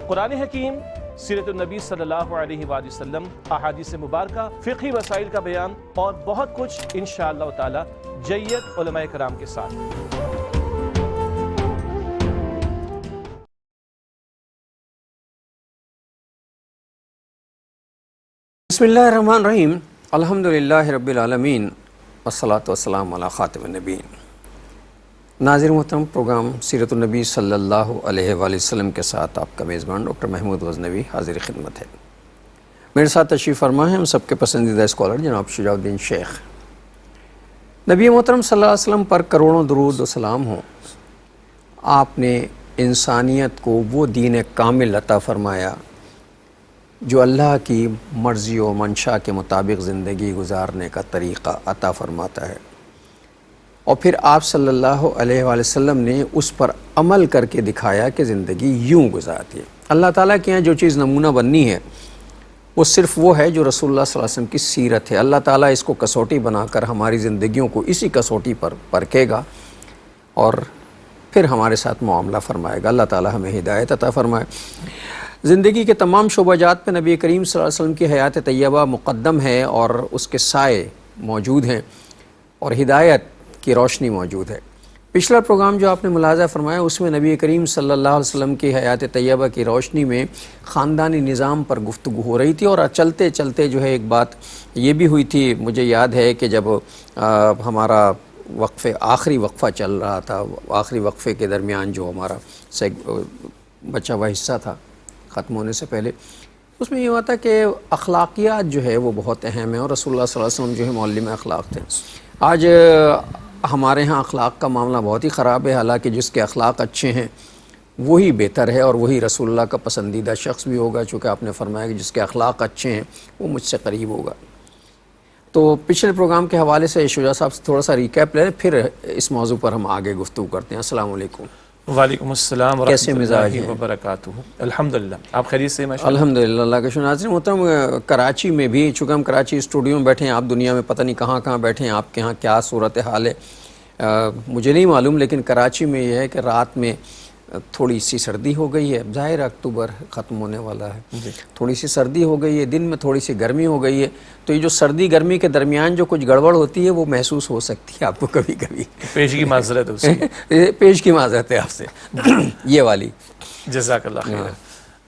قرآن حکیم، سیرت النبی صلی اللہ علیہ وآلہ وسلم، احادیث مبارکہ، فقہی مسائل کا بیان اور بہت کچھ انشاءاللہ تعالی جید علماء کرام کے ساتھ۔ بسم اللہ الرحمن الرحیم، الحمدللہ رب العالمین والصلاة والسلام علی خاتم النبیین۔ ناظر محترم، پروگرام سیرت النبی صلی اللہ علیہ وآلہ وسلم کے ساتھ آپ کا میزبان ڈاکٹر محمود غزنوی حاضر خدمت ہے۔ میرے ساتھ تشریف فرما ہے ہم سب کے پسندیدہ اسکالر جناب شجاع الدین شیخ۔ نبی محترم صلی اللہ علیہ وسلم پر کروڑوں درود و سلام ہوں۔ آپ نے انسانیت کو وہ دین کامل عطا فرمایا جو اللہ کی مرضی و منشا کے مطابق زندگی گزارنے کا طریقہ عطا فرماتا ہے، اور پھر آپ صلی اللہ علیہ وآلہ وسلم نے اس پر عمل کر کے دکھایا کہ زندگی یوں گزارتی ہے۔ اللہ تعالیٰ کے یہاں جو چیز نمونہ بننی ہے وہ صرف وہ ہے جو رسول اللہ صلی اللہ علیہ وسلم کی سیرت ہے۔ اللہ تعالیٰ اس کو کسوٹی بنا کر ہماری زندگیوں کو اسی کسوٹی پر پرکھے گا اور پھر ہمارے ساتھ معاملہ فرمائے گا۔ اللہ تعالیٰ ہمیں ہدایت عطا فرمائے۔ زندگی کے تمام شعبہ جات پہ نبی کریم صلی اللہ علیہ وسلم کی حیات طیبہ مقدم ہے اور اس کے سائے موجود ہیں اور ہدایت کی روشنی موجود ہے۔ پچھلا پروگرام جو آپ نے ملاحظہ فرمایا اس میں نبی کریم صلی اللہ علیہ وسلم کی حیات طیبہ کی روشنی میں خاندانی نظام پر گفتگو ہو رہی تھی، اور چلتے چلتے جو ہے ایک بات یہ بھی ہوئی تھی، مجھے یاد ہے کہ جب ہمارا آخری وقفہ چل رہا تھا، آخری وقفے کے درمیان جو ہمارا بچا ہوا حصہ تھا ختم ہونے سے پہلے، اس میں یہ ہوا تھا کہ اخلاقیات جو ہے وہ بہت اہم ہے، اور رسول اللہ صلی اللہ علیہ وسلم جو ہے معلم اخلاق تھے۔ آج ہمارے ہاں اخلاق کا معاملہ بہت ہی خراب ہے، حالانکہ جس کے اخلاق اچھے ہیں وہی بہتر ہے اور وہی رسول اللہ کا پسندیدہ شخص بھی ہوگا، چونکہ آپ نے فرمایا کہ جس کے اخلاق اچھے ہیں وہ مجھ سے قریب ہوگا۔ تو پچھلے پروگرام کے حوالے سے شجاع صاحب سے تھوڑا سا ریکیپ لیں، پھر اس موضوع پر ہم آگے گفتگو کرتے ہیں۔ السلام علیکم۔ وعلیکم السلام ورحمۃ اللہ وبرکاتہ۔ الحمدللہ، آپ خیریت سے؟ الحمدللہ، اللہ کا شکر۔ ناظرین محترم، کراچی میں بھی، چونکہ ہم کراچی اسٹوڈیو میں بیٹھے ہیں، آپ دنیا میں پتہ نہیں کہاں کہاں بیٹھے ہیں، آپ کے ہاں کیا صورتحال ہے مجھے نہیں معلوم، لیکن کراچی میں یہ ہے کہ رات میں تھوڑی سی سردی ہو گئی ہے، ظاہر اکتوبر ختم ہونے والا ہے، تھوڑی سی سردی ہو گئی ہے، دن میں تھوڑی سی گرمی ہو گئی ہے، تو یہ جو سردی گرمی کے درمیان جو کچھ گڑبڑ ہوتی ہے وہ محسوس ہو سکتی ہے آپ کو کبھی کبھی۔ پیش کی معذرت ہے، پیش کی معذرت ہے آپ سے یہ والی۔ جزاک اللہ خیر۔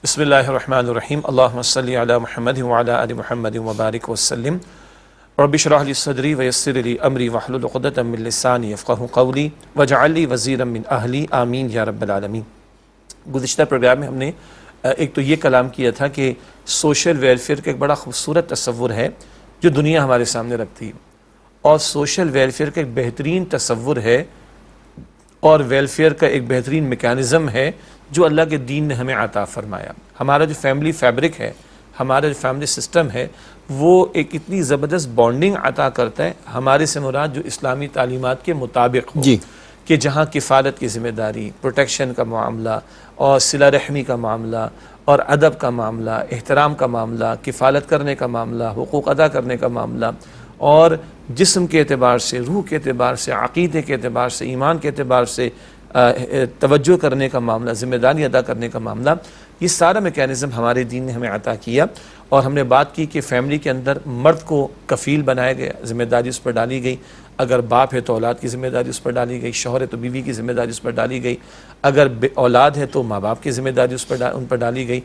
بسم اللہ الرحمن الرحیم، اللہم صلی علی محمد وعلی آل محمد وبارک وسلم۔ رب اشرح لی صدری ویسر لی امری واحلل عقدۃ من لسانی یفقہوا قولی واجعل لی وزیرا من اہلی، آمین یا رب العالمین۔ گزشتہ پروگرام میں ہم نے ایک تو یہ کلام کیا تھا کہ سوشل ویلفیئر کا ایک بڑا خوبصورت تصور ہے جو دنیا ہمارے سامنے رکھتی ہے، اور سوشل ویلفیئر کا ایک بہترین تصور ہے اور ویلفیئر کا ایک بہترین میکانزم ہے جو اللہ کے دین نے ہمیں عطا فرمایا۔ ہمارا جو فیملی فیبرک ہے، ہمارا جو فیملی سسٹم ہے، وہ ایک اتنی زبردست بانڈنگ عطا کرتا ہے، ہمارے سے مراد جو اسلامی تعلیمات کے مطابق ہو، کہ جہاں کفالت کی ذمہ داری، پروٹیکشن کا معاملہ اور صلہ رحمی کا معاملہ اور ادب کا معاملہ، احترام کا معاملہ، کفالت کرنے کا معاملہ، حقوق ادا کرنے کا معاملہ، اور جسم کے اعتبار سے، روح کے اعتبار سے، عقیدے کے اعتبار سے، ایمان کے اعتبار سے توجہ کرنے کا معاملہ، ذمہ داری ادا کرنے کا معاملہ، یہ سارا میکانزم ہمارے دین نے ہمیں عطا کیا۔ اور ہم نے بات کی کہ فیملی کے اندر مرد کو کفیل بنایا گیا، ذمہ داری اس پر ڈالی گئی، اگر باپ ہے تو اولاد کی ذمہ داری اس پر ڈالی گئی، شوہر ہے تو بیوی کی ذمہ داری اس پر ڈالی گئی، اگر اولاد ہے تو ماں باپ کی ذمہ داری ان پر ڈالی گئی،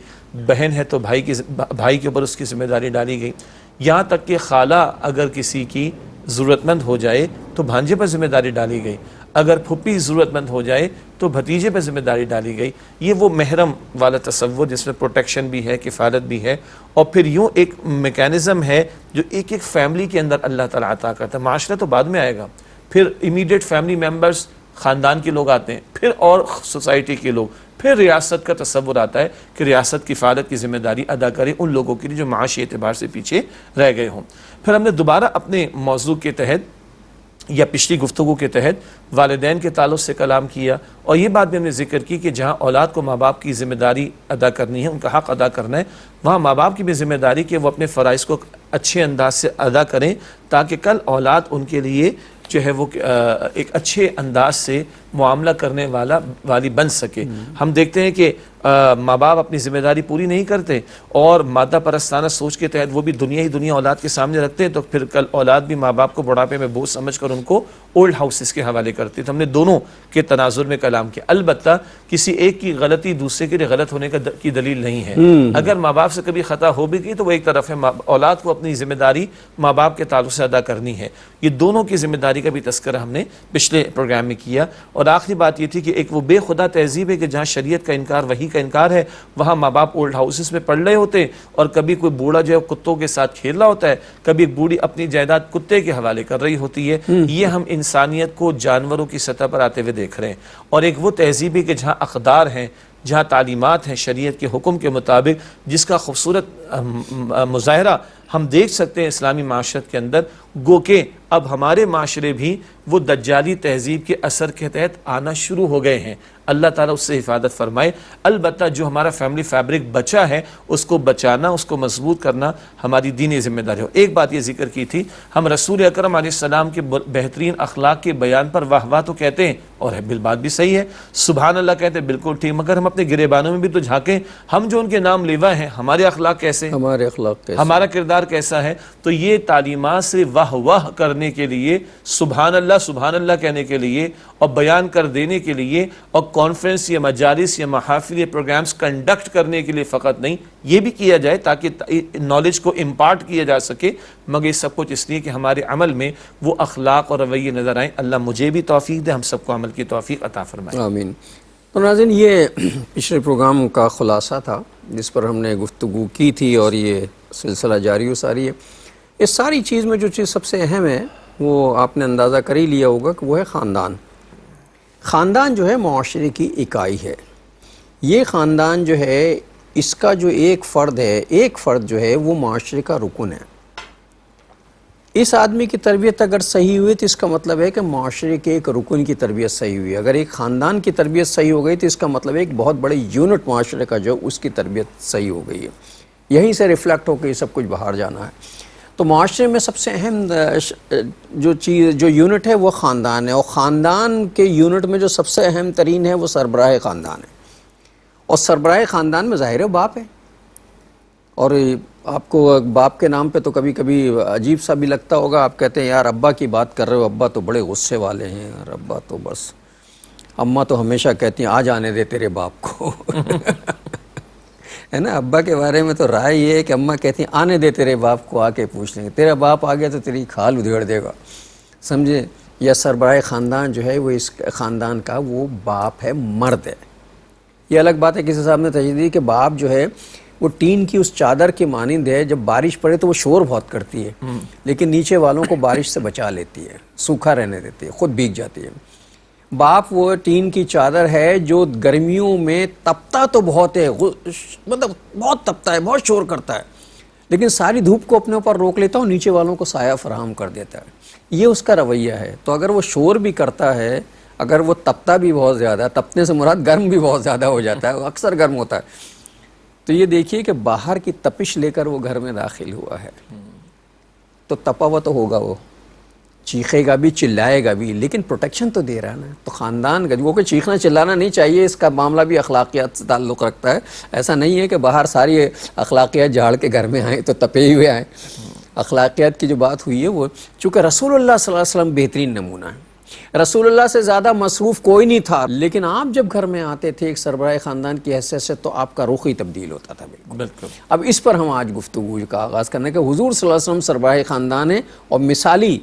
بہن ہے تو بھائی کے اوپر اس کی ذمہ داری ڈالی گئی، یہاں تک کہ خالہ اگر کسی کی ضرورت مند ہو جائے تو بھانجے پر ذمہ داری ڈالی گئی، اگر پھپھی ضرورت مند ہو جائے تو بھتیجے پہ ذمہ داری ڈالی گئی۔ یہ وہ محرم والا تصور جس میں پروٹیکشن بھی ہے، کفالت بھی ہے، اور پھر یوں ایک میکانزم ہے جو ایک ایک فیملی کے اندر اللہ تعالیٰ عطا کرتا ہے۔ معاشرہ تو بعد میں آئے گا، پھر امیڈیٹ فیملی ممبرز، خاندان کے لوگ آتے ہیں، پھر اور سوسائٹی کے لوگ، پھر ریاست کا تصور آتا ہے کہ ریاست کفالت کی ذمہ داری ادا کرے ان لوگوں کے لیے جو معاشی اعتبار سے پیچھے رہ گئے ہوں۔ پھر ہم نے دوبارہ اپنے موضوع کے تحت یا پچھلی گفتگو کے تحت والدین کے تعلق سے کلام کیا، اور یہ بات بھی ہم نے ذکر کی کہ جہاں اولاد کو ماں باپ کی ذمہ داری ادا کرنی ہے، ان کا حق ادا کرنا ہے، وہاں ماں باپ کی بھی ذمہ داری کہ وہ اپنے فرائض کو اچھے انداز سے ادا کریں تاکہ کل اولاد ان کے لیے جو ہے وہ ایک اچھے انداز سے معاملہ کرنے والی بن سکے۔ ہم دیکھتے ہیں کہ ماں باپ اپنی ذمہ داری پوری نہیں کرتے اور مادہ پرستانہ سوچ کے تحت وہ بھی دنیا ہی دنیا اولاد کے سامنے رکھتے ہیں، تو پھر کل اولاد بھی ماں باپ کو بڑھاپے میں بوجھ سمجھ کر ان کو اولڈ ہاؤسز کے حوالے کرتی. تو ہم نے دونوں کے تناظر میں کلام کیا. البتہ کسی ایک کی غلطی دوسرے کے لیے غلط ہونے کی دلیل نہیں ہے. اگر ماں باپ سے کبھی خطا ہو بھی گئی تو وہ ایک طرف ہے، اولاد کو اپنی ذمہ داری ماں باپ کے تعلق سے ادا کرنی ہے. یہ دونوں کی ذمہ داری کا بھی تذکرہ ہم نے پچھلے پروگرام میں کیا. اور آخری بات یہ تھی کہ ایک وہ بے خدا تہذیب ہے کہ جہاں شریعت کا انکار، وحی کا انکار ہے، وہاں ماں باپ اولڈ ہاؤسز میں پڑھ رہے ہوتے ہیں اور کبھی کوئی بوڑھا جو ہے کتوں کے ساتھ کھیل رہا ہوتا ہے، کبھی ایک بوڑھی اپنی جائیداد کتے کے حوالے کر رہی ہوتی ہے. یہ ہم انسانیت کو جانوروں کی سطح پر آتے ہوئے دیکھ رہے ہیں. اور ایک وہ تہذیب ہے کہ جہاں اقدار ہیں، جہاں تعلیمات ہیں شریعت کے حکم کے مطابق، جس کا خوبصورت مظاہرہ ہم دیکھ سکتے ہیں اسلامی معاشرت کے اندر. گو کہ اب ہمارے معاشرے بھی وہ دجالی تہذیب کے اثر کے تحت آنا شروع ہو گئے ہیں. اللہ تعالیٰ اس سے حفاظت فرمائے. البتہ جو ہمارا فیملی فیبرک بچا ہے اس کو بچانا، اس کو مضبوط کرنا ہماری دینی ذمہ داری ہو. ایک بات یہ ذکر کی تھی، ہم رسول اکرم علیہ السلام کے بہترین اخلاق کے بیان پر واہ واہ تو کہتے ہیں اور بات بھی صحیح ہے، سبحان اللہ کہتے ہیں، بالکل ٹھیک، مگر ہم اپنے گریبانوں میں بھی تو جھانکیں، ہم جو ان کے نام لیوا ہیں ہمارے اخلاق کیسے، ہمارا کردار کیسا ہے. تو یہ تعلیمات سے واہ واہ کرنے کے لیے، سبحان اللہ کہنے کے لیے اور بیان کر دینے کے لیے اور کانفرنس یا مجالس یا محافل یا پروگرامز کنڈکٹ کرنے کے لیے فقط نہیں، یہ بھی کیا جائے تاکہ نالج کو امپارٹ کیا جا سکے، مگر یہ سب کچھ اس لیے کہ ہمارے عمل میں وہ اخلاق اور رویے نظر آئیں. اللہ مجھے بھی توفیق دے، ہم سب کو عمل کی توفیق عطا فرمائے. آمین. تو ناظرین، یہ پچھلے پروگرام کا خلاصہ تھا جس پر ہم نے گفتگو کی تھی اور یہ سلسلہ جاری و ساری ہے. اس ساری چیز میں جو چیز سب سے اہم ہے وہ آپ نے اندازہ کر ہی لیا ہوگا کہ وہ ہے خاندان. خاندان جو ہے معاشرے کی اکائی ہے. یہ خاندان جو ہے اس کا جو ایک فرد جو ہے وہ معاشرے کا رکن ہے. اس آدمی کی تربیت اگر صحیح ہوئی تو اس کا مطلب ہے کہ معاشرے کے ایک رکن کی تربیت صحیح ہوئی. اگر ایک خاندان کی تربیت صحیح ہو گئی تو اس کا مطلب ہے ایک بہت بڑے یونٹ معاشرے کا جو اس کی تربیت صحیح ہو گئی ہے. یہیں سے ریفلیکٹ ہو کے یہ سب کچھ باہر جانا ہے. تو معاشرے میں سب سے اہم جو یونٹ ہے وہ خاندان ہے، اور خاندان کے یونٹ میں جو سب سے اہم ترین ہے وہ سربراہ خاندان ہے. اور سربراہ خاندان میں ظاہر ہے باپ ہے. اور آپ کو باپ کے نام پہ تو کبھی کبھی عجیب سا بھی لگتا ہوگا. آپ کہتے ہیں یار ابا کی بات کر رہے ہو، ابا تو بڑے غصے والے ہیں یار، ابا تو بس، اماں تو ہمیشہ کہتی ہیں آ جانے دے تیرے باپ کو ہے نا. ابا کے بارے میں تو رائے یہ ہے کہ اماں کہتی ہیں آنے دے تیرے باپ کو، آ کے پوچھ لیں گے، تیرا باپ آ گیا تو تیری کھال ادھیڑ دے گا، سمجھے. یا سربراہ خاندان جو ہے وہ اس خاندان کا وہ باپ ہے، مرد ہے. یہ الگ بات ہے کسی صاحب نے تشریح دی کہ باپ جو ہے وہ ٹین کی اس چادر کے مانند ہے، جب بارش پڑے تو وہ شور بہت کرتی ہے لیکن نیچے والوں کو بارش سے بچا لیتی ہے، سوکھا رہنے دیتی ہے، خود بھیگ جاتی ہے. باپ وہ ٹین کی چادر ہے جو گرمیوں میں تپتا تو بہت ہے، مطلب بہت تپتا ہے، بہت شور کرتا ہے، لیکن ساری دھوپ کو اپنے اوپر روک لیتا ہوں، نیچے والوں کو سایہ فراہم کر دیتا ہے. یہ اس کا رویہ ہے. تو اگر وہ شور بھی کرتا ہے، اگر وہ تپتا بھی بہت زیادہ ہے، تپنے سے مراد گرم بھی بہت زیادہ ہو جاتا ہے، اکثر گرم ہوتا ہے، تو یہ دیکھیے کہ باہر کی تپش لے کر وہ گھر میں داخل ہوا ہے تو تپا ہوا تو ہوگا، وہ چیخے گا بھی، چلائے گا بھی، لیکن پروٹیکشن تو دے رہا ہے نا. تو خاندان کا وہ کہ چیخنا چلانا نہیں چاہیے، اس کا معاملہ بھی اخلاقیات سے تعلق رکھتا ہے. ایسا نہیں ہے کہ باہر ساری اخلاقیات جھاڑ کے گھر میں آئیں تو تپے ہوئے آئیں. اخلاقیات کی جو بات ہوئی ہے وہ چونکہ رسول اللہ صلی اللہ علیہ وسلم بہترین نمونہ ہے. رسول اللہ سے زیادہ مصروف کوئی نہیں تھا، لیکن آپ جب گھر میں آتے تھے ایک سربراہ خاندان کی حیثیت سے تو آپ کا رخ ہی تبدیل ہوتا تھا. بالکل. اب اس پر ہم آج گفتگو کا آغاز کرنے کہ حضور صلی اللہ علیہ وسلم سربراہ خاندان ہیں اور مثالی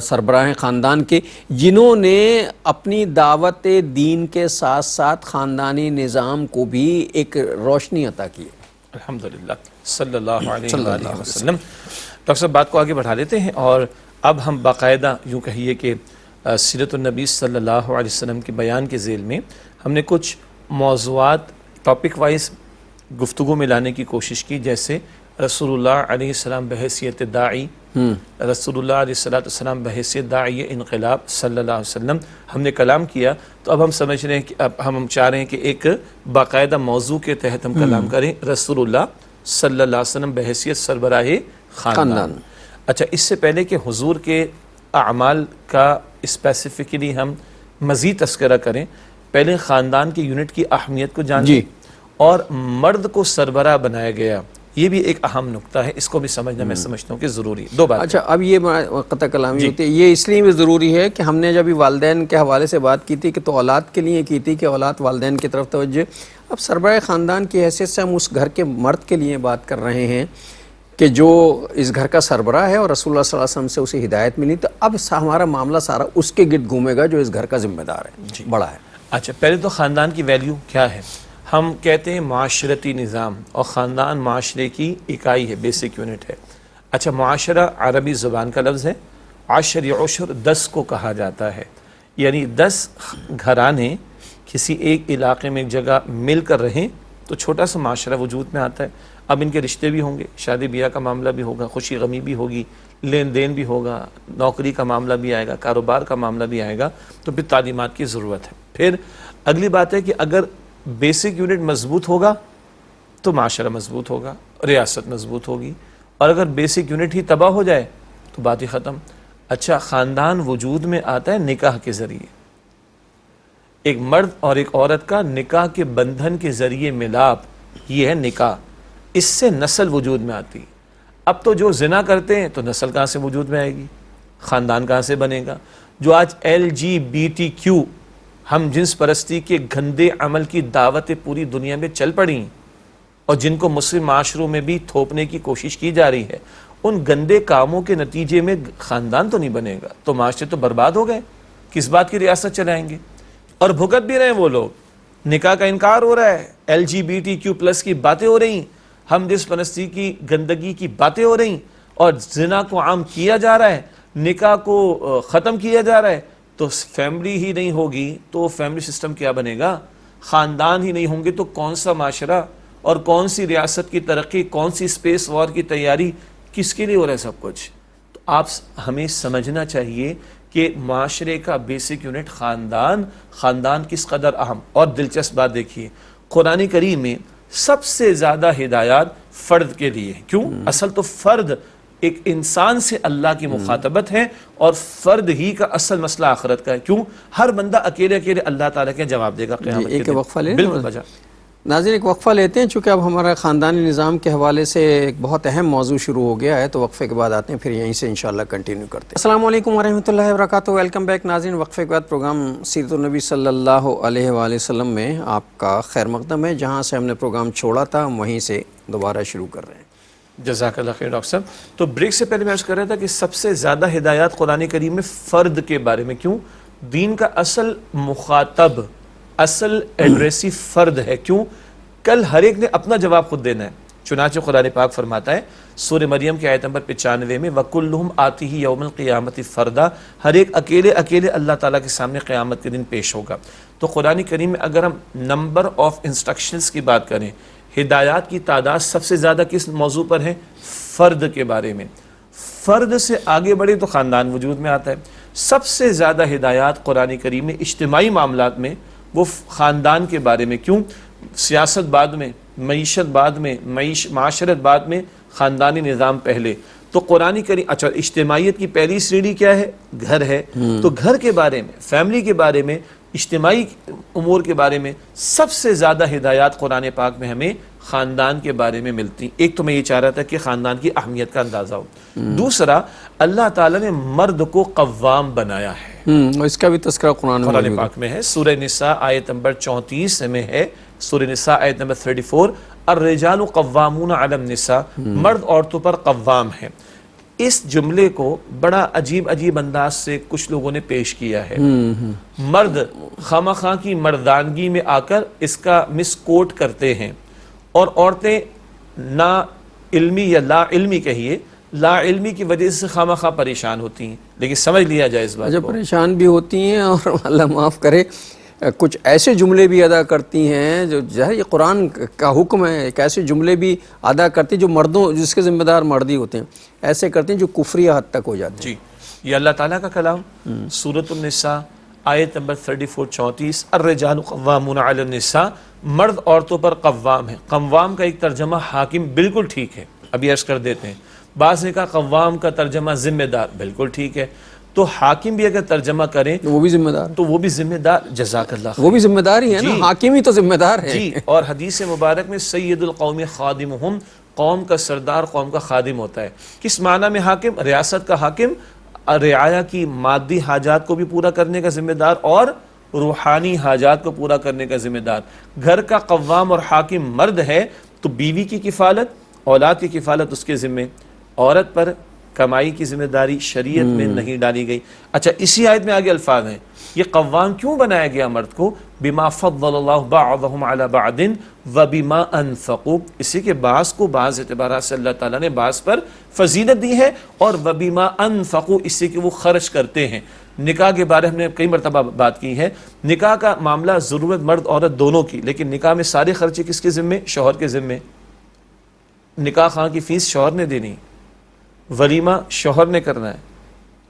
سربراہ خاندان کے، جنہوں نے اپنی دعوت دین کے ساتھ ساتھ خاندانی نظام کو بھی ایک روشنی عطا کی. الحمدللہ صلی اللہ علیہ وآلہ وسلم. ڈاکٹر صاحب بات کو آگے بڑھا لیتے ہیں اور اب ہم باقاعدہ یوں کہیے کہ سیرت النبی صلی اللہ علیہ وسلم کے بیان کے ذیل میں ہم نے کچھ موضوعات ٹاپک وائز گفتگو میں لانے کی کوشش کی، جیسے رسول اللہ علیہ السلام بحیثیت داعی، رسول اللہ علیہ السلام بحیثیت داعی انقلاب صلی اللہ علیہ وسلم ہم نے کلام کیا. تو اب ہم سمجھ رہے ہیں کہ اب ہم چاہ رہے ہیں کہ ایک باقاعدہ موضوع کے تحت ہم کلام کریں، رسول اللہ صلی اللہ علیہ وسلم بحیثیت سربراہ خاندان. اچھا، اس سے پہلے کہ حضور کے اعمال کا اسپیسیفکلی ہم مزید تذکرہ کریں، پہلے خاندان کے یونٹ کی اہمیت کو جان لیں اور مرد کو سربراہ بنایا گیا، یہ بھی ایک اہم نقطہ ہے، اس کو بھی سمجھنا میں سمجھتا ہوں کہ ضروری ہے۔ دو بات۔ اچھا، اب یہ قطع کلامی ہوتی ہے، یہ اس لیے بھی ضروری ہے کہ ہم نے جب والدین کے حوالے سے بات کی تھی کہ تو اولاد کے لیے کی تھی کہ اولاد والدین کی طرف توجہ، اب سربراہ خاندان کی حیثیت سے ہم اس گھر کے مرد کے لیے بات کر رہے ہیں کہ جو اس گھر کا سربراہ ہے اور رسول اللہ صلی اللہ علیہ وسلم سے اسے ہدایت ملی، تو اب ہمارا معاملہ سارا اس کے گرد گھومے گا جو اس گھر کا ذمہ دار ہے، بڑا ہے۔ اچھا، پہلے تو خاندان کی ویلیو کیا ہے؟ ہم کہتے ہیں معاشرتی نظام، اور خاندان معاشرے کی اکائی ہے، بیسک یونٹ ہے۔ اچھا، معاشرہ عربی زبان کا لفظ ہے، عشر یا عشر 10 کو کہا جاتا ہے، یعنی 10 گھرانے کسی ایک علاقے میں ایک جگہ مل کر رہیں تو چھوٹا سا معاشرہ وجود میں آتا ہے۔ اب ان کے رشتے بھی ہوں گے، شادی بیاہ کا معاملہ بھی ہوگا، خوشی غمی بھی ہوگی، لین دین بھی ہوگا، نوکری کا معاملہ بھی آئے گا، کاروبار کا معاملہ بھی آئے گا، تو پھر تعلیمات کی ضرورت ہے۔ پھر اگلی بات ہے کہ اگر بیسک یونٹ مضبوط ہوگا تو معاشرہ مضبوط ہوگا، ریاست مضبوط ہوگی، اور اگر بیسک یونٹ ہی تباہ ہو جائے تو بات ہی ختم۔ اچھا، خاندان وجود میں آتا ہے نکاح کے ذریعے، ایک مرد اور ایک عورت کا نکاح کے بندھن کے ذریعے ملاپ، یہ ہے نکاح، اس سے نسل وجود میں آتی۔ اب تو جو زنا کرتے ہیں تو نسل کہاں سے وجود میں آئے گی، خاندان کہاں سے بنے گا؟ جو آج LGBTQ ہم جنس پرستی کے گندے عمل کی دعوتیں پوری دنیا میں چل پڑی اور جن کو مسلم معاشروں میں بھی تھوپنے کی کوشش کی جا رہی ہے، ان گندے کاموں کے نتیجے میں خاندان تو نہیں بنے گا تو معاشرے تو برباد ہو گئے، کس بات کی ریاست چلائیں گے؟ اور بھگت بھی رہے ہیں وہ لوگ، نکاح کا انکار ہو رہا ہے، LGBTQ+ کی باتیں ہو رہی، ہم جنس پرستی کی گندگی کی باتیں ہو رہی، اور زنا کو عام کیا جا رہا ہے، نکاح کو ختم کیا جا رہا ہے، تو فیملی ہی نہیں ہوگی تو فیملی سسٹم کیا بنے گا؟ خاندان ہی نہیں ہوں گے تو کون سا معاشرہ اور کون سی ریاست کی ترقی، کون سی اسپیس وار کی تیاری، کس کے لیے ہو رہا ہے سب کچھ؟ تو آپ ہمیں سمجھنا چاہیے کہ معاشرے کا بیسک یونٹ خاندان کس قدر اہم۔ اور دلچسپ بات دیکھیے، قرآن کریم میں سب سے زیادہ ہدایات فرد کے لیے، کیوں؟ اصل تو فرد ایک انسان سے اللہ کی مخاطبت ہے، اور فرد ہی کا اصل مسئلہ آخرت کا ہے، کیوں؟ ہر بندہ اکیلے اللہ تعالیٰ کے جواب دے گا قیامت کے ایک دن۔ وقفہ لیں، بالکل بجا۔ ناظرین ایک وقفہ لیتے ہیں، چونکہ اب ہمارا خاندانی نظام کے حوالے سے ایک بہت اہم موضوع شروع ہو گیا ہے، تو وقفے کے بعد آتے ہیں، پھر یہیں سے انشاءاللہ کنٹینیو کرتے ہیں۔ السلام علیکم ورحمۃ اللہ وبرکاتہ، ویلکم بیک ناظرین۔ وقفے کے بعد پروگرام سیرت النبی صلی اللہ علیہ وآلہ وسلم میں آپ کا خیر مقدم ہے، جہاں سے ہم نے پروگرام چھوڑا تھا ہم وہیں سے دوبارہ شروع کر رہے ہیں۔ جزاک اللہ خیر ڈاکٹر صاحب۔ تو بریک سے پہلے میں عرض کر رہا تھا کہ سب سے زیادہ ہدایات قرآن کریم میں فرد کے بارے میں، کیوں؟ دین کا اصل مخاطب، اصل ایڈریسی فرد ہے، کیوں؟ کل ہر ایک نے اپنا جواب خود دینا ہے۔ چنانچہ قرآن پاک فرماتا ہے سورہ مریم کی آیت نمبر 95 میں وَكُلُّهُمْ آتِهِ يَوْمَ الْقِيَامَةِ فَرْدًا، ہر ایک اکیلے اللہ تعالیٰ کے سامنے قیامت کے دن پیش ہوگا۔ تو قرآن کریم میں اگر ہم نمبر آف انسٹرکشنز کی بات کریں، ہدایات کی تعداد سب سے زیادہ کس موضوع پر ہے؟ فرد کے بارے میں۔ فرد سے آگے بڑھے تو خاندان وجود میں آتا ہے۔ سب سے زیادہ ہدایات قرآن کریم میں اجتماعی معاملات میں وہ خاندان کے بارے میں، کیوں؟ سیاست بعد میں، معیشت بعد میں، معاشرت بعد میں، خاندانی نظام پہلے۔ تو قرآن کریم، اچھا اجتماعیت کی پہلی سیڑھی کیا ہے؟ گھر ہے۔ تو گھر کے بارے میں، فیملی کے بارے میں، اجتماعی امور کے بارے میں سب سے زیادہ ہدایات قرآن پاک میں ہمیں خاندان کے بارے میں ملتی۔ ایک تو میں یہ چاہ رہا تھا کہ خاندان کی اہمیت کا اندازہ ہو، دوسرا اللہ تعالیٰ نے مرد کو قوام بنایا ہے، اس کا بھی تذکرہ قرآن پاک میں ہے۔ سورہ نساء آیت نمبر 34 میں ہے، سورہ نساء آیت نمبر 34، الرجال قوامون علی النساء، مرد عورتوں پر قوام ہے۔ اس جملے کو بڑا عجیب انداز سے کچھ لوگوں نے پیش کیا ہے، مرد خواہ کی مردانگی میں آ کر اس کا مس کوٹ کرتے ہیں، اور عورتیں نا علمی یا لا علمی کہیے، لا علمی کی وجہ سے خواہ پریشان ہوتی ہیں، لیکن سمجھ لیا جائے اس بات کو، پریشان بھی ہوتی ہیں، اور اللہ معاف کرے کچھ ایسے جملے بھی ادا کرتی ہیں جو یہ قرآن کا حکم ہے، ایک ایسے جملے بھی ادا کرتی جو مردوں، جس کے ذمہ دار مرد ہی ہوتے ہیں، ایسے کرتی ہیں جو کفری حد تک ہو جاتے ہیں۔ جی، یہ اللہ تعالیٰ کا کلام، سورۃ النساء آیت نمبر 34 الرجال قوامون علی النساء، مرد عورتوں پر قوام ہے۔ قوام کا ایک ترجمہ حاکم، بالکل ٹھیک ہے، ابھی عرض کر دیتے ہیں۔ بعض نے کہا قوام کا ترجمہ ذمہ دار، بالکل ٹھیک ہے۔ تو حاکم بھی اگر ترجمہ کریں وہ بھی ذمہ دار، تو وہ بھی ذمہ دار، جزاک اللہ خیر. وہ بھی ذمہ دار ہی ہے نا، حاکم ہی تو ذمہ دار ہے. جی، اور حدیث مبارک میں سید القوم خادمہم، قوم کا سردار قوم کا خادم ہوتا ہے. کس معنی میں حاکم؟ ریاست کا حاکم، رعایا کی مادی حاجات کو بھی پورا کرنے کا ذمہ دار اور روحانی حاجات کو پورا کرنے کا ذمہ دار. گھر کا قوام اور حاکم مرد ہے تو بیوی کی کفالت، اولاد کی کفالت اس کے ذمے. عورت پر کمائی کی ذمہ داری شریعت میں نہیں ڈالی گئی. اچھا، اسی آیت میں آگے الفاظ ہیں، یہ قوام کیوں بنایا گیا مرد کو؟ بما فضل اللہ بعضهم علی بعض وبما انفقوا، اسی کے بعض کو بعض اعتبارات سے اللہ تعالیٰ نے بعض پر فضیلت دی ہے، اور وبما انفقوا اسی کے وہ خرچ کرتے ہیں. نکاح کے بارے ہم نے کئی مرتبہ بات کی ہے، نکاح کا معاملہ ضرورت مرد عورت دونوں کی، لیکن نکاح میں سارے خرچے کس کے ذمے؟ شوہر کے ذمے. نکاح خواہ کی فیس شوہر نے دینی، ولیمہ شوہر نے کرنا ہے،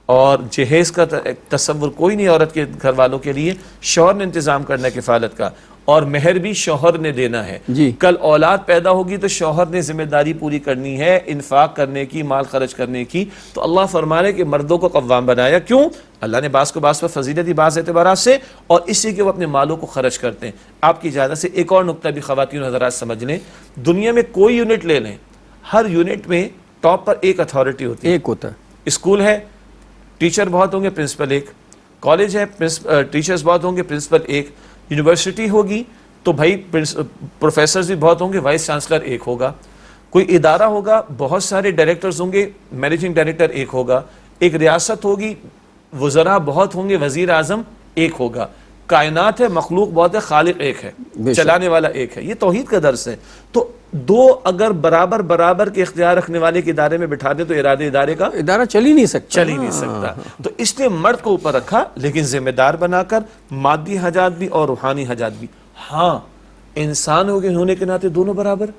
اور جہیز کا تصور کوئی نہیں عورت کے گھر والوں کے لیے، شوہر نے انتظام کرنا ہے کفالت کا، اور مہر بھی شوہر نے دینا ہے. جی. کل اولاد پیدا ہوگی تو شوہر نے ذمہ داری پوری کرنی ہے، انفاق کرنے کی، مال خرچ کرنے کی. تو اللہ فرما رہے کہ مردوں کو قوام بنایا. کیوں؟ اللہ نے بعض کو بعض پر فضیلت دی بعض اعتبارات سے، اور اسی کے وہ اپنے مالوں کو خرچ کرتے ہیں. آپ کی اجازت سے ایک اور نقطہ بھی خواتین حضرات سمجھ لیں. دنیا میں کوئی یونٹ لے لیں، ہر یونٹ میں ٹاپ پر ایک اتھارٹی ہوتی ہے. ایک ہوتا ہے. اسکول ہے، ٹیچر بہت ہوں گے، پرنسپل ایک. کالج ہے، ٹیچرز بہت ہوں گے، پرنسپل ایک. یونیورسٹی ہوگی تو بھائی پروفیسرز بھی بہت ہوں گے، وائس چانسلر ایک ہوگا. کوئی ادارہ ہوگا، بہت سارے ڈائریکٹرز ہوں گے، مینیجنگ ڈائریکٹر ایک ہوگا. ایک ریاست ہوگی، وزراء بہت ہوں گے، وزیر اعظم ایک ہوگا. کائنات ہے، مخلوق بہت ہے، خالق ایک ہے، چلانے والا ایک ہے. یہ توحید کا درس ہے. تو دو اگر برابر برابر کے اختیار رکھنے والے کے ادارے میں بٹھا دیں تو ادارے کا ادارہ چل ہی نہیں سکتا، چل ہی نہیں سکتا. تو اس لیے مرد کو اوپر رکھا، لیکن ذمہ دار بنا کر، مادی حاجات بھی اور روحانی حاجات بھی. ہاں، انسان ہونے کے ناطے دونوں برابر،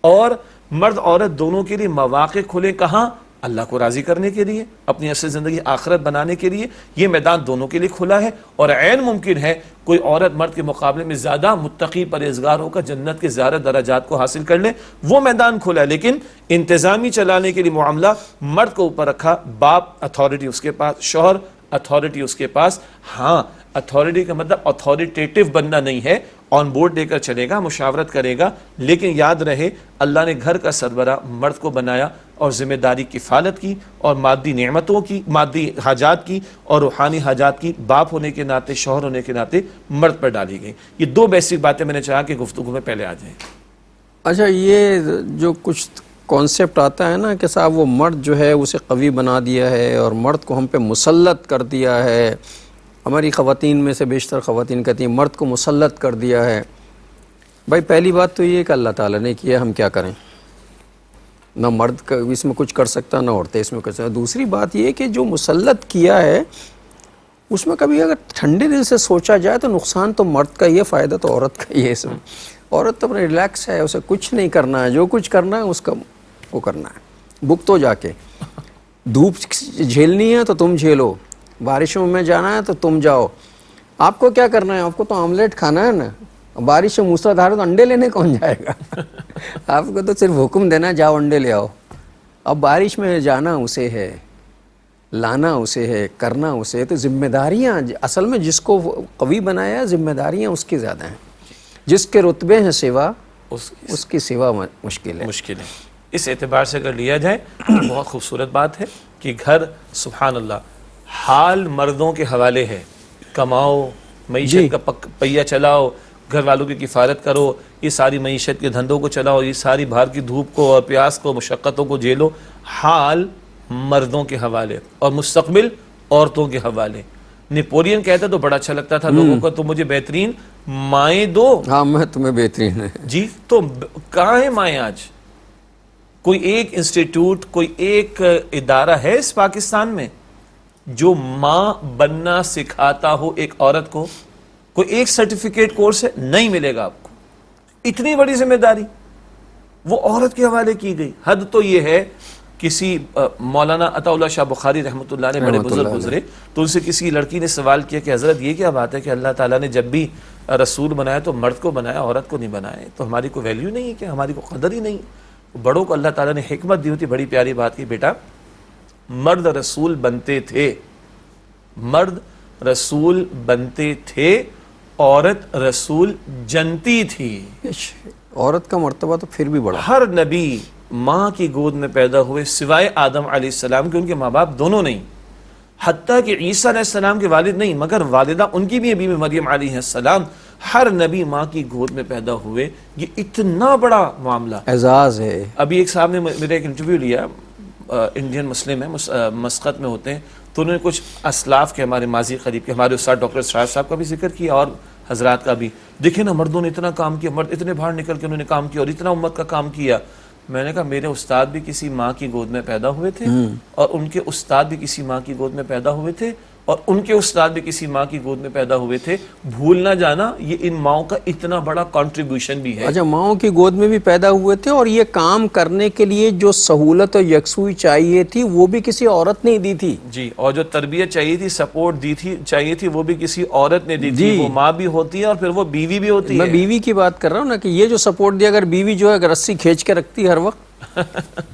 اور مرد عورت دونوں کے لیے مواقع کھلے. کہاں؟ اللہ کو راضی کرنے کے لیے، اپنی اصل زندگی آخرت بنانے کے لیے. یہ میدان دونوں کے لیے کھلا ہے، اور عین ممکن ہے کوئی عورت مرد کے مقابلے میں زیادہ متقی پرہیزگار ہو کر جنت کے زیادہ درجات کو حاصل کر لے. وہ میدان کھلا ہے، لیکن انتظامی چلانے کے لیے معاملہ مرد کو اوپر رکھا. باپ اتھارٹی اس کے پاس، شوہر اتھارٹی اس کے پاس. ہاں، اتھارٹی کا مطلب اتھارٹیٹیو بننا نہیں ہے، آن بورڈ دے کر چلے گا، مشاورت کرے گا. لیکن یاد رہے اللہ نے گھر کا سربراہ مرد کو بنایا، اور ذمہ داری کفالت کی، اور مادی نعمتوں کی، مادی حاجات کی، اور روحانی حاجات کی باپ ہونے کے ناطے، شوہر ہونے کے ناطے مرد پر ڈالی گئی. یہ دو بیسک باتیں میں نے چاہا کہ گفتگو میں پہلے آ جائیں. اچھا، یہ جو کچھ کانسیپٹ آتا ہے نا کہ صاحب وہ مرد جو ہے اسے قوی بنا دیا ہے اور مرد کو ہم پہ مسلط کر دیا ہے. ہماری خواتین میں سے بیشتر خواتین کہتی ہیں مرد کو مسلط کر دیا ہے. بھائی پہلی بات تو یہ کہ اللہ تعالیٰ نے کیا، ہم کیا کریں؟ نہ مرد اس میں کچھ کر سکتا، نہ عورتیں اس میں کر سکتا. دوسری بات یہ کہ جو مسلط کیا ہے اس میں کبھی اگر ٹھنڈے دل سے سوچا جائے تو نقصان تو مرد کا ہی ہے، فائدہ تو عورت کا ہی ہے. اس میں عورت تو اپنے ریلیکس ہے، اسے کچھ نہیں کرنا ہے، جو کچھ کرنا ہے اس کا وہ کرنا ہے. بھگتو جا کے، دھوپ جھیلنی ہے تو تم جھیلو، بارشوں میں جانا ہے تو تم جاؤ. آپ کو کیا کرنا ہے؟ آپ کو تو آملیٹ کھانا ہے نا. بارش سے موسلا دھار تو انڈے لینے کون جائے گا؟ آپ کو تو صرف حکم دینا جاؤ انڈے لے آؤ. اب بارش میں جانا اسے ہے، لانا اسے ہے، کرنا اسے ہے. تو ذمہ داریاں اصل میں جس کو قوی بنایا، ذمہ داریاں اس کی زیادہ ہیں. جس کے رتبے ہیں سوا، اس کی سوا مشکل ہے. اس اعتبار سے اگر لیا جائے تو بہت خوبصورت بات ہے کہ گھر سبحان اللہ حال مردوں کے حوالے ہے. کماؤ، معیشت کا پہیہ چلاؤ، گھر والوں کی کفالت کرو، یہ ساری معیشت کے دھندوں کو چلاؤ، یہ ساری باہر کی دھوپ کو اور پیاس کو، مشقتوں کو جھیلو. حال مردوں کے حوالے اور مستقبل عورتوں کے حوالے. نیپولین کہتا تو بڑا اچھا لگتا تھا لوگوں کو، تو مجھے بہترین مائیں دو. ہاں، میں تمہیں بہترین ہے. جی، تو کہاں ہیں مائیں آج؟ کوئی ایک انسٹیٹیوٹ، کوئی ایک ادارہ ہے اس پاکستان میں جو ماں بننا سکھاتا ہو ایک عورت کو؟ کوئی ایک سرٹیفکیٹ کورس ہے؟ نہیں ملے گا آپ کو. اتنی بڑی ذمہ داری وہ عورت کے حوالے کی گئی. حد تو یہ ہے، کسی مولانا عطا اللہ شاہ بخاری رحمۃ اللہ نے بڑے بزرگ گزرے، تو ان سے کسی لڑکی نے سوال کیا کہ حضرت یہ کیا بات ہے کہ اللہ تعالیٰ نے جب بھی رسول بنایا تو مرد کو بنایا، عورت کو نہیں بنایا، تو ہماری کوئی ویلیو نہیں ہے، کہ ہماری کوئی قدر ہی نہیں؟ بڑوں کو اللہ تعالیٰ نے حکمت دی ہوتی. بڑی پیاری بات کی، بیٹا مرد رسول بنتے تھے، مرد رسول بنتے تھے، عورت رسول جنتی تھی۔ عورت کا مرتبہ تو پھر بھی بڑا۔ ہر نبی ماں کی گود میں پیدا ہوئے سوائے آدم علیہ السلام کے، ان کے ماں باپ دونوں نہیں، حتیٰ کہ عیسیٰ علیہ السلام کے والد نہیں مگر والدہ ان کی بھی بی مریم علیہ السلام، ہر نبی ماں کی گود میں پیدا ہوئے۔ یہ اتنا بڑا معاملہ اعزاز ہے۔ ابھی ایک صاحب نے میرا ایک انٹرویو لیا، انڈین مسلم ہے، مسقط میں ہوتے ہیں، تو انہوں نے کچھ اسلاف کے ہمارے ماضی قریب کے ہمارے استاد ڈاکٹر اسرار صاحب کا بھی ذکر کیا اور حضرات کا بھی۔ دیکھیں نا مردوں نے اتنا کام کیا، مرد اتنے باہر نکل کے انہوں نے کام کیا اور اتنا امت کا کام کیا۔ میں نے کہا میرے استاد بھی کسی ماں کی گود میں پیدا ہوئے تھے اور ان کے استاد بھی کسی ماں کی گود میں پیدا ہوئے تھے اور ان کے استاد بھی کسی ماں کی گود میں پیدا ہوئے تھے۔ بھول نہ جانا یہ ان ماؤں کا اتنا بڑا کنٹریبیوشن بھی ہے۔ اچھا، ماؤں کی گود میں بھی پیدا ہوئے تھے، اور یہ کام کرنے کے لیے جو سہولت اور یکسوئی چاہیے تھی وہ بھی کسی عورت نے دی تھی جی، اور جو تربیت چاہیے تھی، سپورٹ دی تھی چاہیے تھی، وہ بھی کسی عورت نے دی تھی۔ وہ ماں بھی ہوتی ہے اور پھر وہ بیوی بھی ہوتی ہے۔ میں بیوی کی بات کر رہا ہوں نا، کہ یہ جو سپورٹ دیا، اگر بیوی جو ہے اگر رسی کھینچ کے رکھتی ہر وقت،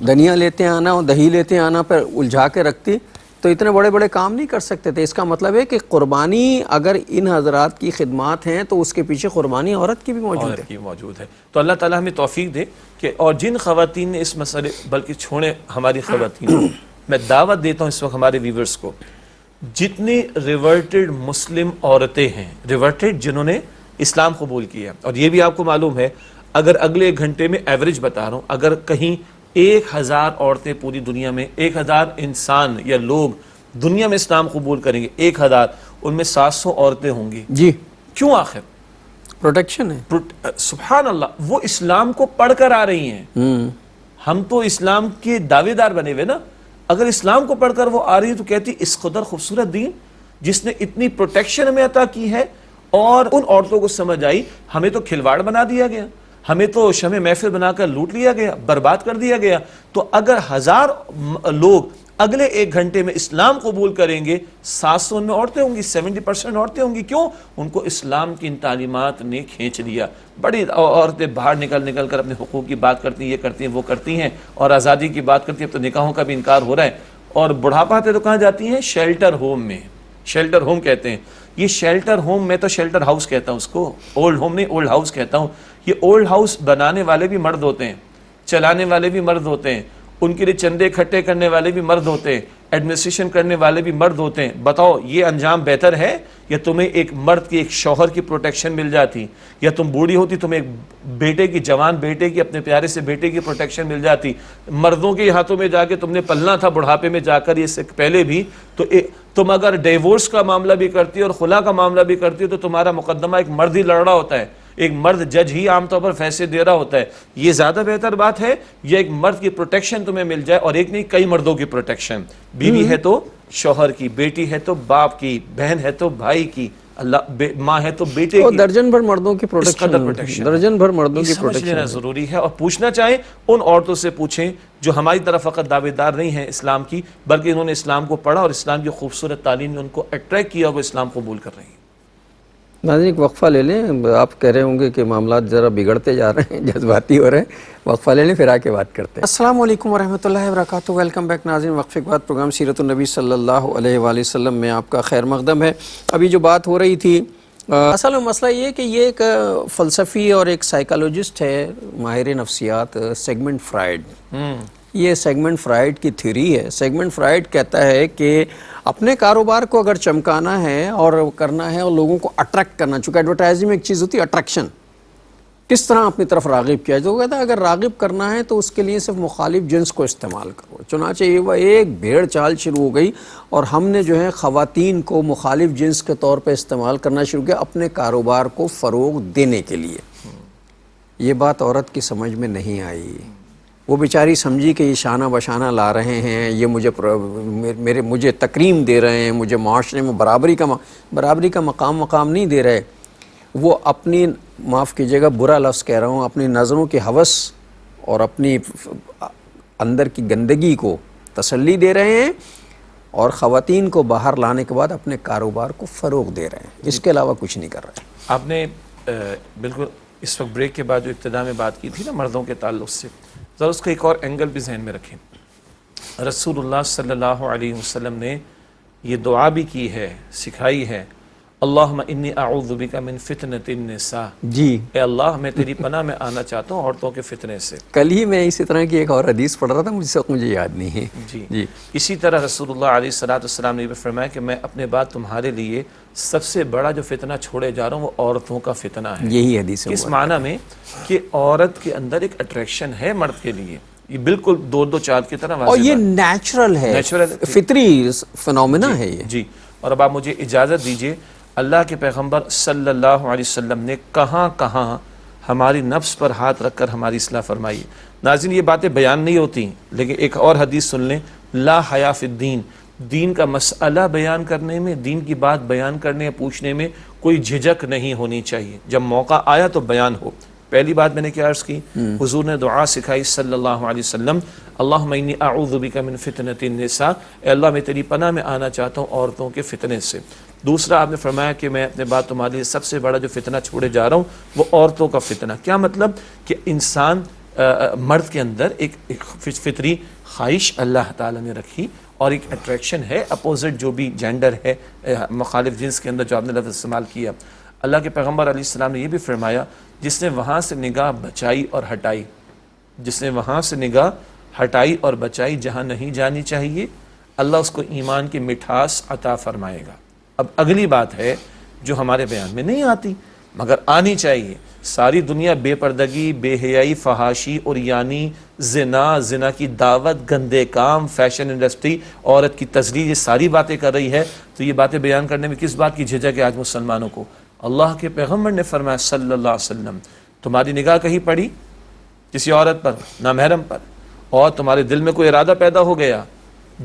دھنیا لیتے آنا اور دہی لیتے آنا پر الجھا کے رکھتی، تو اتنے بڑے بڑے کام نہیں کر سکتے تھے۔ اس کا مطلب ہے کہ قربانی اگر ان حضرات کی خدمات ہیں تو اس کے پیچھے قربانی عورت کی بھی موجود ہے۔ تو اللہ تعالیٰ ہمیں توفیق دے کہ، اور جن خواتین نے اس مسئلے، بلکہ چھوڑیں ہماری خواتین، میں دعوت دیتا ہوں اس وقت ہمارے ویورز کو، جتنی ریورٹڈ مسلم عورتیں ہیں، ریورٹڈ جنہوں نے اسلام قبول کیا، اور یہ بھی آپ کو معلوم ہے اگر اگلے ایک گھنٹے میں ایوریج بتا رہا ہوں، اگر کہیں 1000 عورتیں پوری دنیا میں، 1000 انسان یا لوگ دنیا میں اسلام قبول کریں گے، 1000، ان میں 700 عورتیں ہوں گی۔ جی، کیوں؟ آخر پروٹیکشن ہے۔ سبحان اللہ، وہ اسلام کو پڑھ کر آ رہی ہیں۔ ہم تو اسلام کے دعوے دار بنے ہوئے نا، اگر اسلام کو پڑھ کر وہ آ رہی ہے تو کہتی اس قدر خوبصورت دین جس نے اتنی پروٹیکشن ہمیں عطا کی ہے، اور ان عورتوں کو سمجھ آئی ہمیں تو کھلواڑ بنا دیا گیا، ہمیں تو شمع محفل بنا کر لوٹ لیا گیا، برباد کر دیا گیا۔ تو اگر 1000 لوگ اگلے ایک گھنٹے میں اسلام قبول کریں گے، 700 ان میں عورتیں ہوں گی، 70% عورتیں ہوں گی۔ کیوں؟ ان کو اسلام کی ان تعلیمات نے کھینچ لیا۔ بڑی عورتیں باہر نکل کر اپنے حقوق کی بات کرتی ہیں، یہ کرتی ہیں، وہ کرتی ہیں، اور آزادی کی بات کرتی ہیں۔ اب تو نکاحوں کا بھی انکار ہو رہا ہے، اور بڑھاپا آتے تو کہاں جاتی ہیں؟ شیلٹر ہوم میں۔ شیلٹر ہوم کہتے ہیں یہ شیلٹر ہوم، میں تو شیلٹر ہاؤس کہتا ہوں اس کو، اولڈ ہوم نہیں، اولڈ ہاؤس کہتا ہوں۔ یہ اولڈ ہاؤس بنانے والے بھی مرد ہوتے ہیں، چلانے والے بھی مرد ہوتے ہیں، ان کے لیے چندے اکٹھے کرنے والے بھی مرد ہوتے ہیں، ایڈمنسٹریشن کرنے والے بھی مرد ہوتے ہیں۔ بتاؤ یہ انجام بہتر ہے، یا تمہیں ایک مرد کی، ایک شوہر کی پروٹیکشن مل جاتی، یا تم بوڑھی ہوتی تمہیں ایک بیٹے کی، جوان بیٹے کی، اپنے پیارے سے بیٹے کی پروٹیکشن مل جاتی؟ مردوں کے ہاتھوں میں جا کے تم نے پلنا تھا بڑھاپے میں جا کر، یہ سے پہلے بھی تو تم اگر ڈیورس کا معاملہ بھی کرتی ہو اور خلا کا معاملہ بھی کرتی ہو تو تمہارا مقدمہ ایک مرد ہی لڑ رہا ہوتا ہے، ایک مرد جج ہی عام طور پر فیصلے دے رہا ہوتا ہے۔ یہ زیادہ بہتر بات ہے یہ ایک مرد کی پروٹیکشن تمہیں مل جائے، اور ایک نہیں کئی مردوں کی پروٹیکشن۔ بیوی ہے تو شوہر کی، بیٹی ہے تو باپ کی، بہن ہے تو بھائی کی، ماں ہے تو بیٹے کی، درجن بھر مردوں کی پروٹیکشن، درجن بھر مردوں کی پروٹیکشن لینا ضروری ہے۔ اور پوچھنا چاہیں ان عورتوں سے پوچھیں جو ہماری طرف فقط دعوے دار نہیں ہیں اسلام کی، بلکہ انہوں نے اسلام کو پڑھا اور اسلام کی خوبصورت تعلیم نے ان کو اٹریکٹ کیا، وہ اسلام قبول کر رہی ہیں۔ ناظرین ایک وقفہ لے لیں، آپ کہہ رہے ہوں گے کہ معاملات ذرا بگڑتے جا رہے ہیں، جذباتی ہو رہے ہیں، وقفہ لے لیں پھر آ کے بات کرتے ہیں۔ السلام علیکم ورحمۃ اللہ وبرکاتہ، ویلکم بیک ناظرین۔ وقفے کے بعد پروگرام سیرت النبی صلی اللہ علیہ وآلہ وسلم میں آپ کا خیر مقدم ہے۔ ابھی جو بات ہو رہی تھی، اصل میں مسئلہ یہ ہے کہ یہ ایک فلسفی اور ایک سائیکالوجسٹ ہے، ماہر نفسیات، سیگمنٹ فرائڈ۔ یہ سیگمنٹ فرائڈ کی تھیوری ہے۔ سیگمنٹ فرائڈ کہتا ہے کہ اپنے کاروبار کو اگر چمکانا ہے اور کرنا ہے اور لوگوں کو اٹریکٹ کرنا، چونکہ ایڈورٹائزنگ میں ایک چیز ہوتی ہے اٹریکشن، کس طرح اپنی طرف راغب کیا جائے، وہ کہتا ہے اگر راغب کرنا ہے تو اس کے لیے صرف مخالف جنس کو استعمال کرو۔ چنانچہ یہ وہ ایک بھیڑ چال شروع ہو گئی، اور ہم نے جو ہے خواتین کو مخالف جنس کے طور پہ استعمال کرنا شروع کیا اپنے کاروبار کو فروغ دینے کے لیے۔ یہ بات عورت کی سمجھ میں نہیں آئی، وہ بیچاری سمجھی کہ یہ شانہ بشانہ لا رہے ہیں، یہ مجھے تکریم دے رہے ہیں، مجھے معاشرے میں برابری کا مقام نہیں دے رہے۔ وہ اپنی، معاف کیجیے گا برا لفظ کہہ رہا ہوں، اپنی نظروں کی ہوس اور اپنی اندر کی گندگی کو تسلی دے رہے ہیں، اور خواتین کو باہر لانے کے بعد اپنے کاروبار کو فروغ دے رہے ہیں، اس کے علاوہ کچھ نہیں کر رہے۔ آپ نے بالکل اس وقت بریک کے بعد جو ابتدا میں بات کی تھی نا مردوں کے تعلق سے، ذرا اس کا ایک اور اینگل بھی ذہن میں رکھیں۔ رسول اللہ صلی اللہ علیہ وسلم نے یہ دعا بھی کی ہے، سکھائی ہے، اللہم انی اعوذ بک من فتنۃ النساء، جی اے اللہ میں تیری پناہ میں آنا چاہتا ہوں عورتوں کے فتنے سے۔ کل ہی میں اسی طرح کی ایک اور حدیث پڑھ رہا تھا، مجھے یاد نہیں ہے۔ جی اسی طرح رسول اللہ علیہ السلام نے بھی فرمایا کہ میں اپنے بعد تمہارے لیے سب سے بڑا جو فتنہ چھوڑے جا رہا ہوں وہ عورتوں کا فتنہ ہے۔ یہی حدیث ہے اس معنی میں کہ عورت کے اندر ایک اٹریکشن ہے مرد کے لیے، یہ بالکل دو چاند کی طرح واضح اور یہ بات ہے۔ نیچرل ہے، فطری فنومینا ہے یہ۔ جی اور اب آپ مجھے اجازت دیجئے، اللہ کے پیغمبر صلی اللہ علیہ وسلم نے کہاں کہاں ہماری نفس پر ہاتھ رکھ کر ہماری اصلاح فرمائی۔ ناظرین یہ باتیں بیان نہیں ہوتی، لیکن ایک اور حدیث سن لیں، لا حیا فی الدین، دین کا مسئلہ بیان کرنے میں، دین کی بات بیان کرنے یا پوچھنے میں کوئی جھجک نہیں ہونی چاہیے، جب موقع آیا تو بیان ہو۔ پہلی بات میں نے کیا عرض کی، حضور نے دعا سکھائی صلی اللہ علیہ وسلم، اللہم انی اعوذ بک من فتنۃ النساء، اے اللہ میں تیری پناہ میں آنا چاہتا ہوں عورتوں کے فتنے سے۔ دوسرا آپ نے فرمایا کہ میں اپنے بعد تمہارے لیے سب سے بڑا جو فتنہ چھوڑے جا رہا ہوں وہ عورتوں کا فتنہ۔ کیا مطلب کہ انسان مرد کے اندر ایک فطری خواہش اللہ تعالیٰ نے رکھی اور ایک اٹریکشن ہے اپوزٹ جو بھی جینڈر ہے مخالف جنس کے اندر جو آپ نے لفظ استعمال کیا۔ اللہ کے پیغمبر علیہ السلام نے یہ بھی فرمایا جس نے وہاں سے نگاہ بچائی اور ہٹائی، جس نے وہاں سے نگاہ ہٹائی اور بچائی جہاں نہیں جانی چاہیے، اللہ اس کو ایمان کی مٹھاس عطا فرمائے گا۔ اب اگلی بات ہے جو ہمارے بیان میں نہیں آتی مگر آنی چاہیے، ساری دنیا بے پردگی، بے حیائی، فحاشی اور یعنی زنا کی دعوت، گندے کام، فیشن انڈسٹری، عورت کی تذلیل، یہ ساری باتیں کر رہی ہے، تو یہ باتیں بیان کرنے میں کس بات کی جھجک ہے آج مسلمانوں کو؟ اللہ کے پیغمبر نے فرمایا صلی اللہ علیہ وسلم، تمہاری نگاہ کہیں پڑی کسی عورت پر، نامحرم پر، اور تمہارے دل میں کوئی ارادہ پیدا ہو گیا،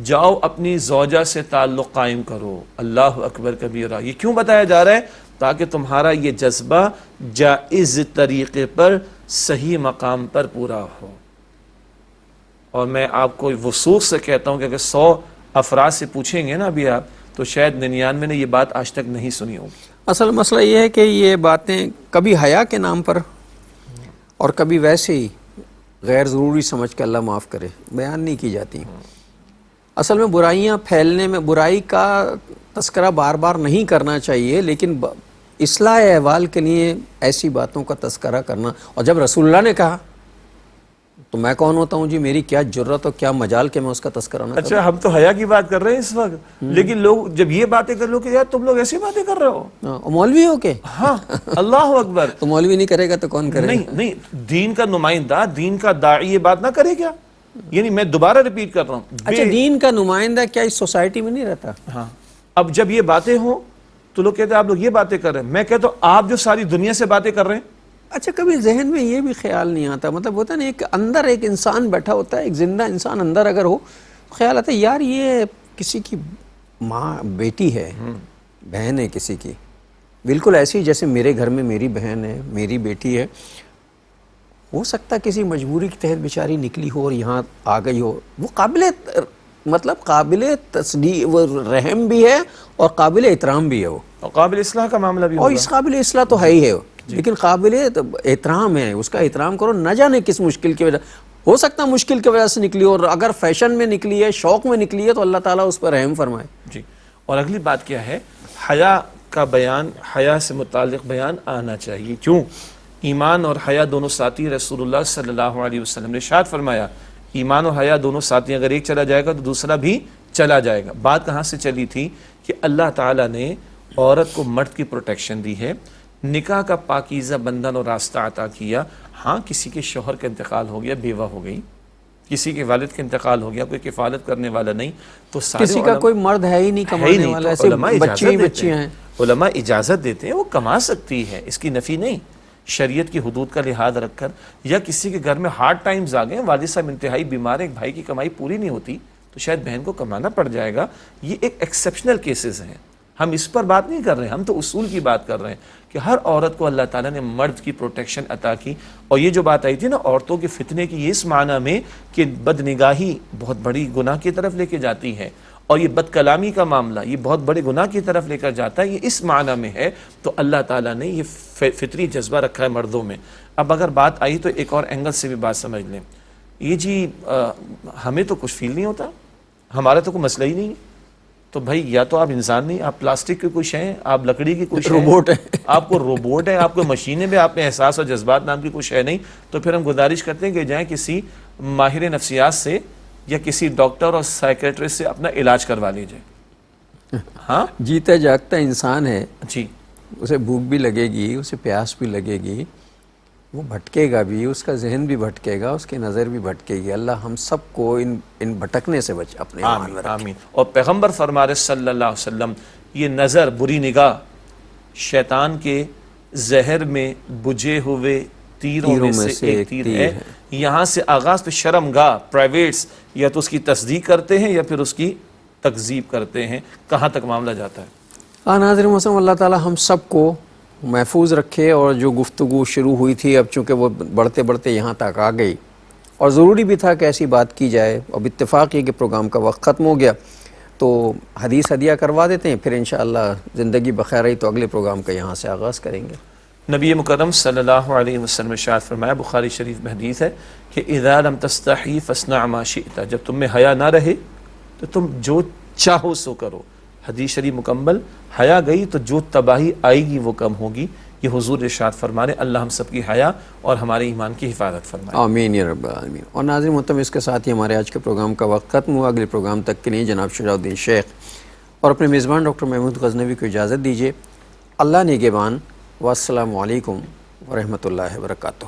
جاؤ اپنی زوجہ سے تعلق قائم کرو۔ اللہ اکبر کبیرہ۔ یہ کیوں بتایا جا رہا ہے؟ تاکہ تمہارا یہ جذبہ جائز طریقے پر صحیح مقام پر پورا ہو۔ اور میں آپ کو وثوق سے کہتا ہوں کہ اگر 100 افراد سے پوچھیں گے نا ابھی آپ، تو شاید 99 نے یہ بات آج تک نہیں سنی ہوگی۔ اصل مسئلہ یہ ہے کہ یہ باتیں کبھی حیا کے نام پر اور کبھی ویسے ہی غیر ضروری سمجھ کے اللہ معاف کرے بیان نہیں کی جاتی۔ اصل میں برائیاں پھیلنے میں برائی کا تذکرہ بار بار نہیں کرنا چاہیے، لیکن اصلاح احوال کے لیے ایسی باتوں کا تذکرہ کرنا، اور جب رسول اللہ نے کہا تو میں کون ہوتا ہوں جی، میری کیا جرت اور کیا مجال کہ میں اس کا تذکرہ نہ کروں۔ اچھا ہم تو حیا کی بات کر رہے ہیں اس وقت، لیکن لوگ جب یہ باتیں کر لو کہ یار تم لوگ ایسی باتیں کر رہے ہو، مولوی ہو کے ہاں اللہ اکبر، تو مولوی نہیں کرے گا تو کون کرے گا؟ نہیں دین کا نمائندہ، دین کا داعی یہ بات نہ کرے کیا؟ یعنی میں دوبارہ ریپیٹ کر رہا ہوں، اچھا دین کا نمائندہ کیا اس سوسائٹی میں نہیں رہتا؟ ہاں اب جب یہ باتیں ہوں تو لوگ کہتے ہیں آپ لوگ یہ باتیں کر رہے ہیں، میں کہتا ہوں آپ جو ساری دنیا سے باتیں کر رہے ہیں۔ اچھا کبھی ذہن میں یہ بھی خیال نہیں آتا، مطلب ہوتا ہے نا ایک اندر ایک انسان بیٹھا ہوتا ہے، ایک زندہ انسان اندر اگر ہو، خیال آتا ہے یار یہ کسی کی ماں بیٹی ہے، بہن ہے کسی کی، بالکل ایسی جیسے میرے گھر میں میری بہن ہے، میری بیٹی ہے، ہو سکتا ہے کسی مجبوری کے تحت بیچاری نکلی ہو اور یہاں آ گئی ہو، وہ قابل تصدیق رحم بھی ہے اور قابل احترام بھی ہے، وہ اور قابل اصلاح کا معاملہ بھی اور اس قابل اصلاح تو ہے ہی ہے، لیکن قابل احترام ہے، اس کا احترام کرو، نہ جانے کس مشکل کی وجہ، ہو سکتا ہے مشکل کی وجہ سے نکلی اور اگر فیشن میں نکلی ہے، شوق میں نکلی ہے، تو اللہ تعالیٰ اس پر رحم فرمائے۔ جی اور اگلی بات کیا ہے، حیا کا بیان، حیا سے متعلق بیان آنا چاہیے۔ کیوں؟ ایمان اور حیا دونوں ساتھی، رسول اللہ صلی اللہ علیہ وسلم نے ارشاد فرمایا ایمان اور حیا دونوں ساتھی، اگر ایک چلا جائے گا تو دوسرا بھی چلا جائے گا۔ بات کہاں سے چلی تھی کہ اللہ تعالیٰ نے عورت کو مرد کی پروٹیکشن دی ہے، نکاح کا پاکیزہ بندھن اور راستہ عطا کیا۔ ہاں کسی کے شوہر کا انتقال ہو گیا، بیوہ ہو گئی، کسی کے والد کا انتقال ہو گیا، کوئی کفالت کرنے والا نہیں، تو کسی کا کوئی مرد ہے ہی نہیں کمانے والا، ایسے بچیاں ہیں، علماء اجازت دیتے ہیں، وہ کما سکتی ہے، اس کی نفی نہیں، شریعت کی حدود کا لحاظ رکھ کر، یا کسی کے گھر میں ہارڈ ٹائمز آ گئے، والد صاحب انتہائی بیمار ہیں، ایک بھائی کی کمائی پوری نہیں ہوتی تو شاید بہن کو کمانا پڑ جائے گا، یہ ایک ایکسیپشنل کیسز ہیں، ہم اس پر بات نہیں کر رہے ہیں، ہم تو اصول کی بات کر رہے ہیں کہ ہر عورت کو اللہ تعالیٰ نے مرد کی پروٹیکشن عطا کی۔ اور یہ جو بات آئی تھی نا عورتوں کے فتنے کی، یہ اس معنی میں کہ بدنگاہی بہت بڑی گناہ کی طرف لے کے جاتی ہے، اور یہ بد کلامی کا معاملہ یہ بہت بڑے گناہ کی طرف لے کر جاتا ہے، یہ اس معنی میں ہے، تو اللہ تعالیٰ نے یہ فطری جذبہ رکھا ہے مردوں میں۔ اب اگر بات آئی تو ایک اور اینگل سے بھی بات سمجھ لیں، یہ جی ہمیں تو کچھ فیل نہیں ہوتا، ہمارا تو کوئی مسئلہ ہی نہیں ہے۔ تو بھائی یا تو آپ انسان نہیں، آپ پلاسٹک کی کوئی شے ہیں، آپ لکڑی کی کوئی شے ہیں، روبوٹ ہے، آپ کو روبوٹ ہے، آپ کو مشینیں بھی، آپ میں احساس اور جذبات نام کی کوئی شے نہیں، تو پھر ہم گزارش کرتے ہیں کہ جائیں کسی ماہر نفسیات سے یا کسی ڈاکٹر اور سائیکیٹرسٹ سے اپنا علاج کروا لیجئے۔ ہاں جیتا جاگتا انسان ہے، جی، اسے بھوک بھی لگے گی، اسے پیاس بھی لگے گی، وہ بھٹکے گا بھی، اس کا ذہن بھی بھٹکے گا، اس کی نظر بھی بھٹکے گی۔ اللہ ہم سب کو ان بھٹکنے سے بچ اپنے ایمان آمین میں رکھے۔ آمین۔ اور پیغمبر فرما رہے صلی اللہ علیہ وسلم، یہ نظر، بری نگاہ، شیطان کے زہر میں بجھے ہوئے تیروں میں سے ایک تیر ہے۔ یہاں سے آغاز پہ شرمگاہ، پرائیویٹس یا تو اس کی تصدیق کرتے ہیں یا پھر اس کی تکذیب کرتے ہیں، کہاں تک معاملہ جاتا ہے۔ ناظرین محترم، اللہ تعالی ہم سب کو محفوظ رکھے، اور جو گفتگو شروع ہوئی تھی اب چونکہ وہ بڑھتے بڑھتے یہاں تک آ گئی، اور ضروری بھی تھا کہ ایسی بات کی جائے، اب اتفاق یہ کہ پروگرام کا وقت ختم ہو گیا تو حدیث ہدیہ کروا دیتے ہیں، پھر انشاءاللہ زندگی بخیر رہی تو اگلے پروگرام کا یہاں سے آغاز کریں گے۔ نبی مکرم صلی اللہ علیہ وسلم ارشاد فرمایا، بخاری شریف میں حدیث ہے کہ اذا لم تستحی فاصنع ما شئت، جب تم میں حیا نہ رہے تو تم جو چاہو سو کرو۔ حدیث شریف مکمل، حیا گئی تو جو تباہی آئے گی وہ کم ہوگی۔ یہ حضور ارشاد فرما رہے، اللہ ہم سب کی حیا اور ہمارے ایمان کی حفاظت فرمائے۔ آمین یا رب العالمین۔ اور ناظرین محترم، اس کے ساتھ ہی ہمارے آج کے پروگرام کا وقت ختم ہوا۔ اگلے پروگرام تک کے لیے جناب شجاع الدین شیخ اور اپنے میزبان ڈاکٹر محمود غزنوی کو اجازت دیجیے۔ اللہ نگہبان، والسلام علیکم ورحمۃ اللہ وبرکاتہ۔